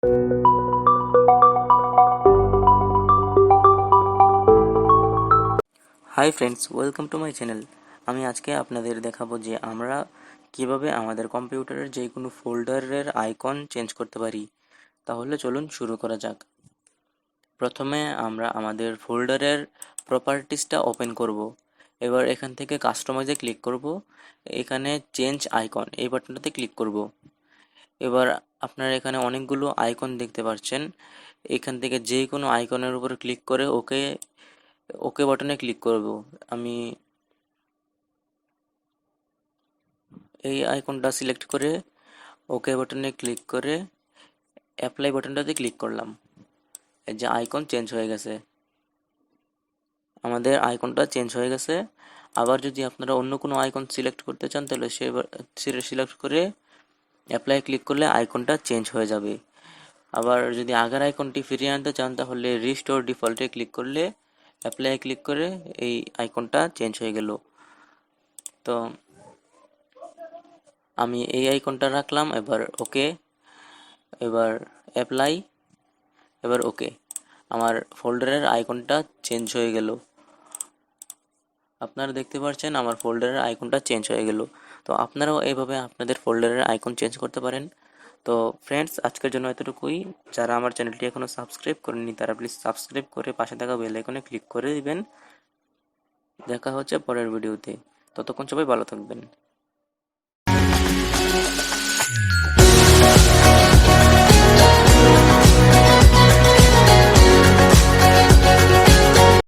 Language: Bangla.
Hi friends, welcome to my channel. আমি আজকে আপনাদের দেখাবো যে আমরা কিভাবে আমাদের কম্পিউটারের যে কোনো ফোল্ডারের আইকন চেঞ্জ করতে পারি। তাহলে চলুন শুরু করা যাক। প্রথমে আমরা আমাদের ফোল্ডারের প্রপার্টিসটা ওপেন করব। এবার এখান থেকে কাস্টমাইজে ক্লিক করব। এখানে চেঞ্জ আইকন এই বাটনটাতে ক্লিক করব। এবার আপনারা এখানে অনেকগুলো আইকন দেখতে পাচ্ছেন। এখান থেকে যে কোনো আইকনের উপর ক্লিক করে ওকে ওকে বাটনে ক্লিক করব। আমি এই আইকনটা সিলেক্ট করে ওকে বাটনে ক্লিক করে অ্যাপ্লাই বাটনটাতে ক্লিক করলাম। এই যে আইকন চেঞ্জ হয়ে গেছে, আমাদের আইকনটা চেঞ্জ হয়ে গেছে। আবার যদি আপনারা অন্য কোনো আইকন সিলেক্ট করতে চান তাহলে সিলেক্ট করে অ্যাপ্লাই ক্লিক করলে আইকনটা চেঞ্জ হয়ে যাবে। আবার যদি আগের আইকনটি ফিরিয়ে আনতে চান তাহলে রিস্টোর ডিফল্টে ক্লিক করলে অ্যাপ্লাই ক্লিক করে এই আইকনটা চেঞ্জ হয়ে গেল। তো আমি এই আইকনটা রাখলাম। এবার ওকে, এবার অ্যাপ্লাই, এবার ওকে। আমার ফোল্ডারের আইকনটা চেঞ্জ হয়ে গেল। আপনারা দেখতে পাচ্ছেন আমার ফোল্ডারের আইকনটা চেঞ্জ হয়ে গেল। তো আপনারাও এইভাবে আপনাদের ফোল্ডারের আইকন চেঞ্জ করতে পারেন। তো ফ্রেন্ডস, আজকের জন্য এতটুকুই। যারা আমার চ্যানেলটি এখনও সাবস্ক্রাইব করেননি তারা প্লিজ সাবস্ক্রাইব করে পাশে থাকা বেল আইকনে ক্লিক করে দিবেন। দেখা হচ্ছে পরের ভিডিওতে। ততক্ষণ সবাই ভালো থাকবেন।